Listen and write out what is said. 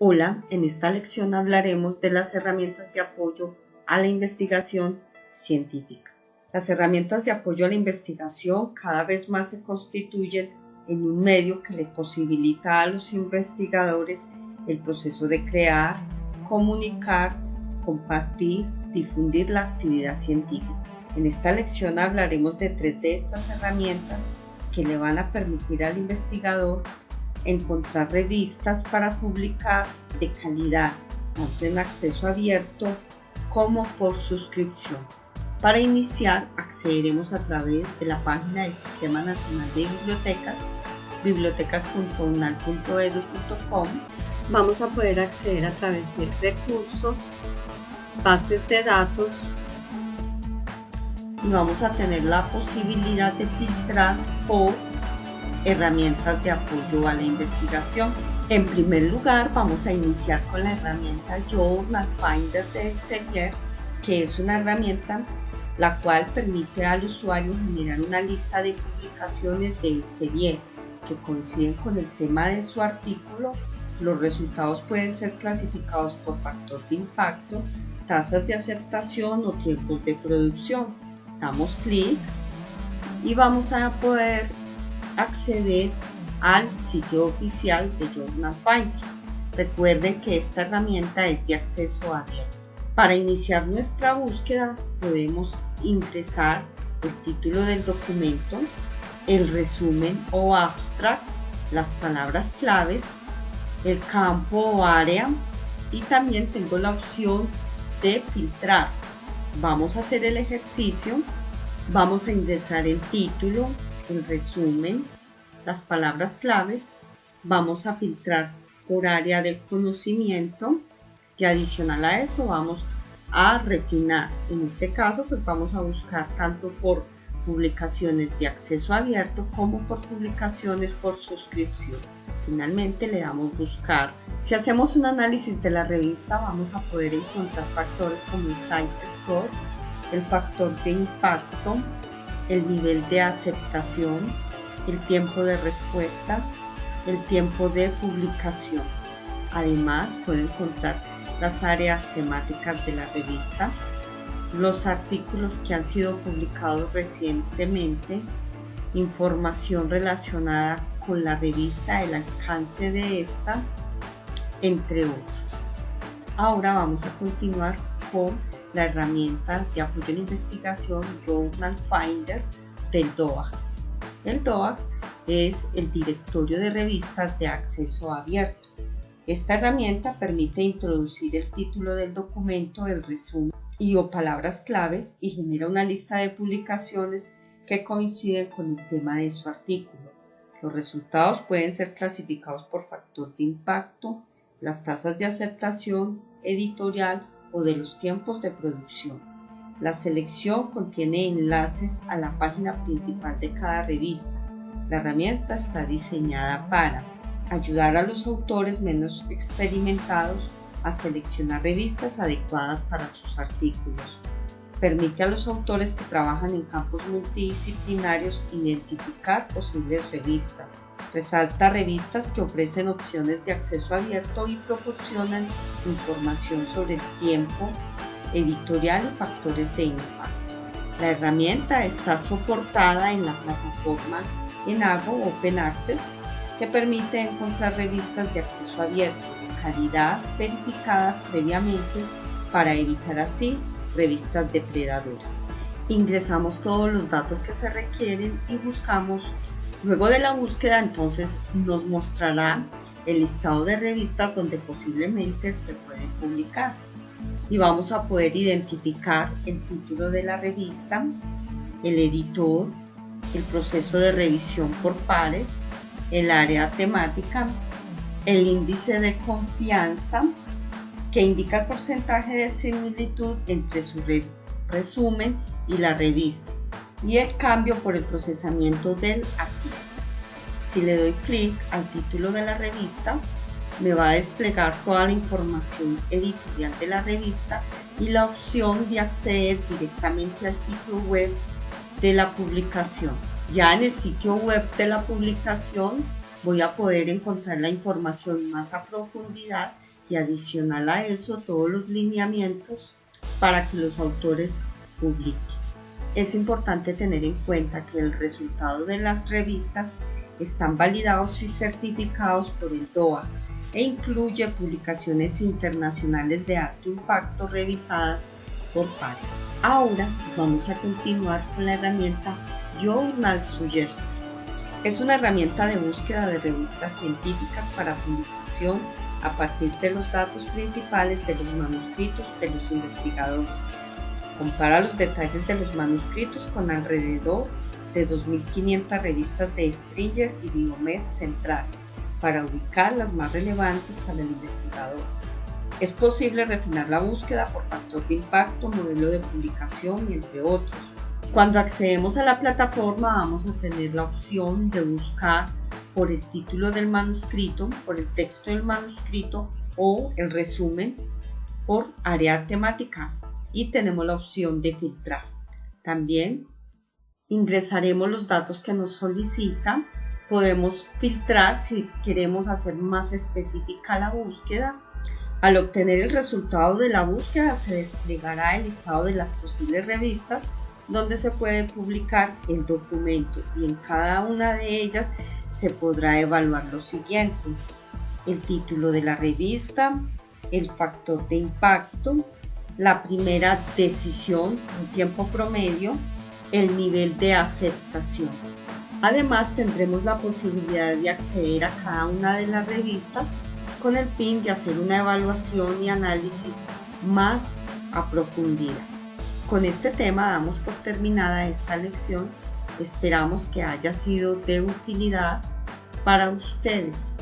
Hola, en esta lección hablaremos de las herramientas de apoyo a la investigación científica. Las herramientas de apoyo a la investigación cada vez más se constituyen en un medio que le posibilita a los investigadores el proceso de crear, comunicar, compartir, difundir la actividad científica. En esta lección hablaremos de 3 de estas herramientas que le van a permitir al investigador encontrar revistas para publicar de calidad, tanto en acceso abierto como por suscripción. Para iniciar, accederemos a través de la página del Sistema Nacional de Bibliotecas, bibliotecas.unal.edu.com. Vamos a poder acceder a través de recursos, bases de datos, y vamos a tener la posibilidad de filtrar por herramientas de apoyo a la investigación. En primer lugar, vamos a iniciar con la herramienta Journal Finder de Elsevier, que es una herramienta la cual permite al usuario generar una lista de publicaciones de Elsevier que coinciden con el tema de su artículo. Los resultados pueden ser clasificados por factor de impacto, tasas de aceptación o tiempos de producción. Damos clic y vamos a poder acceder al sitio oficial de Journal Finder. Recuerden que esta herramienta es de acceso abierto. Para iniciar nuestra búsqueda podemos ingresar el título del documento, el resumen o abstract, las palabras claves, el campo o área, y también tengo la opción de filtrar. Vamos a hacer el ejercicio, vamos a ingresar el título, el resumen, las palabras claves, vamos a filtrar por área del conocimiento y adicional a eso vamos a refinar. En este caso pues vamos a buscar tanto por publicaciones de acceso abierto como por publicaciones por suscripción. Finalmente le damos buscar. Si hacemos un análisis de la revista vamos a poder encontrar factores como el Site Score, el factor de impacto, el nivel de aceptación, el tiempo de respuesta, el tiempo de publicación. Además, puede encontrar las áreas temáticas de la revista, los artículos que han sido publicados recientemente, información relacionada con la revista, el alcance de esta, entre otros. Ahora vamos a continuar con la herramienta de apoyo a la investigación Journal Finder del DOAJ. El DOAJ es el directorio de revistas de acceso abierto. Esta herramienta permite introducir el título del documento, el resumen o palabras claves y genera una lista de publicaciones que coinciden con el tema de su artículo. Los resultados pueden ser clasificados por factor de impacto, las tasas de aceptación editorial o de los tiempos de producción. La selección contiene enlaces a la página principal de cada revista. La herramienta está diseñada para ayudar a los autores menos experimentados a seleccionar revistas adecuadas para sus artículos. Permite a los autores que trabajan en campos multidisciplinarios identificar posibles revistas. Resalta revistas que ofrecen opciones de acceso abierto y proporcionan información sobre el tiempo editorial y factores de impacto. La herramienta está soportada en la plataforma Enago Open Access, que permite encontrar revistas de acceso abierto de calidad verificadas previamente para evitar así revistas depredadoras. Ingresamos todos los datos que se requieren y buscamos. Luego de la búsqueda, entonces nos mostrará el listado de revistas donde posiblemente se pueden publicar y vamos a poder identificar el título de la revista, el editor, el proceso de revisión por pares, el área temática, el índice de confianza que indica el porcentaje de similitud entre su resumen y la revista, y el cambio por el procesamiento del artículo. Si le doy clic al título de la revista, me va a desplegar toda la información editorial de la revista y la opción de acceder directamente al sitio web de la publicación. Ya en el sitio web de la publicación voy a poder encontrar la información más a profundidad y adicional a eso todos los lineamientos para que los autores publiquen. Es importante tener en cuenta que el resultado de las revistas están validados y certificados por el DOA e incluye publicaciones internacionales de alto impacto revisadas por pares. Ahora vamos a continuar con la herramienta Journal Suggester. Es una herramienta de búsqueda de revistas científicas para publicación a partir de los datos principales de los manuscritos de los investigadores. Compara los detalles de los manuscritos con alrededor de 2.500 revistas de Springer y Biomed Central para ubicar las más relevantes para el investigador. Es posible refinar la búsqueda por factor de impacto, modelo de publicación y entre otros. Cuando accedemos a la plataforma vamos a tener la opción de buscar por el título del manuscrito, por el texto del manuscrito o el resumen por área temática y tenemos la opción de filtrar. También ingresaremos los datos que nos solicitan. Podemos filtrar si queremos hacer más específica la búsqueda. Al obtener el resultado de la búsqueda se desplegará el listado de las posibles revistas donde se puede publicar el documento y en cada una de ellas se podrá evaluar lo siguiente: el título de la revista, el factor de impacto, la primera decisión, un tiempo promedio, el nivel de aceptación. Además tendremos la posibilidad de acceder a cada una de las revistas con el fin de hacer una evaluación y análisis más a profundidad. Con este tema damos por terminada esta lección. Esperamos que haya sido de utilidad para ustedes.